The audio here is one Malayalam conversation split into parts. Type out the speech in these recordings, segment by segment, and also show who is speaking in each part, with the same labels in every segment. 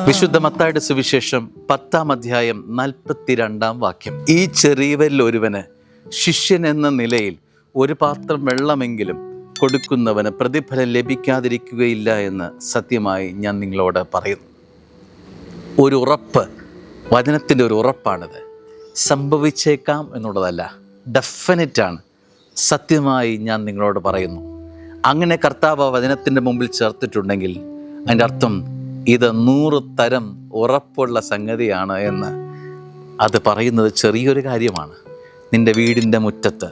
Speaker 1: വിശുദ്ധ മത്തായിയുടെ സുവിശേഷം 10-ാം അധ്യായം 42-ാം വാക്യം. ഈ ചെറിയവരിൽ ഒരുവന് ശിഷ്യൻ എന്ന നിലയിൽ ഒരു പാത്രം വെള്ളമെങ്കിലും കൊടുക്കുന്നവന് പ്രതിഫലം ലഭിക്കാതിരിക്കുകയില്ല എന്ന് സത്യമായി ഞാൻ നിങ്ങളോട് പറയുന്നു. ഒരു ഉറപ്പ്, വചനത്തിൻ്റെ ഒരു ഉറപ്പാണിത്. സംഭവിച്ചേക്കാം എന്നുള്ളതല്ല, ഡെഫിനറ്റാണ്. സത്യമായി ഞാൻ നിങ്ങളോട് പറയുന്നു. അങ്ങനെ കർത്താവ് വചനത്തിൻ്റെ മുമ്പിൽ ചേർത്തിട്ടുണ്ടെങ്കിൽ അതിൻ്റെ അർത്ഥം ഇത് 100 തരം ഉറപ്പുള്ള സംഗതിയാണ് എന്ന്. അത് പറയുന്നത് ചെറിയൊരു കാര്യമാണ്. നിൻ്റെ വീടിൻ്റെ മുറ്റത്ത്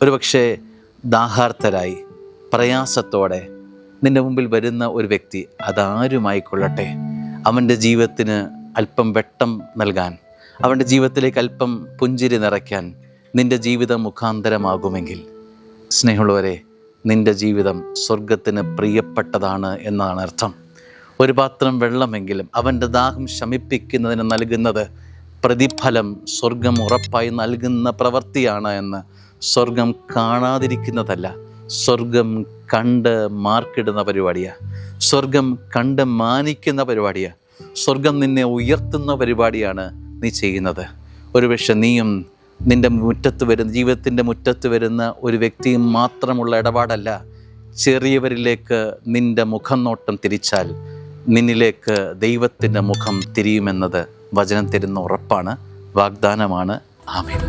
Speaker 1: ഒരുപക്ഷെ ദാഹാർത്തരായി പ്രയാസത്തോടെ നിൻ്റെ മുമ്പിൽ വരുന്ന ഒരു വ്യക്തി, അതാരുമായിക്കൊള്ളട്ടെ, അവൻ്റെ ജീവിതത്തിന് അല്പം വെട്ടം നൽകാൻ, അവൻ്റെ ജീവിതത്തിലേക്ക് അല്പം പുഞ്ചിരി നിറയ്ക്കാൻ നിൻ്റെ ജീവിതം മുഖാന്തരമാകുമെങ്കിൽ, സ്നേഹമുള്ളവരെ, നിൻ്റെ ജീവിതം സ്വർഗത്തിന് പ്രിയപ്പെട്ടതാണ് എന്നാണ് അർത്ഥം. ഒരു പാത്രം വെള്ളമെങ്കിലും അവൻ്റെ ദാഹം ശമിപ്പിക്കുന്നതിന് നൽകുന്നത് പ്രതിഫലം സ്വർഗം ഉറപ്പായി നൽകുന്ന പ്രവൃത്തിയാണ് എന്ന്. സ്വർഗം കാണാതിരിക്കുന്നതല്ല, സ്വർഗം കണ്ട് മാർക്കിടുന്ന പരിപാടിയാണ്. സ്വർഗം കണ്ട് മാനിക്കുന്ന പരിപാടിയാണ്. സ്വർഗം നിന്നെ ഉയർത്തുന്ന പരിപാടിയാണ് നീ ചെയ്യുന്നത്. ഒരുപക്ഷെ നീയും നിൻ്റെ മുറ്റത്ത് വരുന്ന, ജീവിതത്തിൻ്റെ മുറ്റത്ത് വരുന്ന ഒരു വ്യക്തിയും മാത്രമുള്ള ഇടപാടല്ല. ചെറിയവരിലേക്ക് നിൻ്റെ മുഖം നോട്ടം തിരിച്ചാൽ നിന്നിലേക്ക് ദൈവത്തിൻ്റെ മുഖം തിരിയുമെന്നത് വചനം തരുന്ന ഉറപ്പാണ്, വാഗ്ദാനമാണ്. ആമേൻ.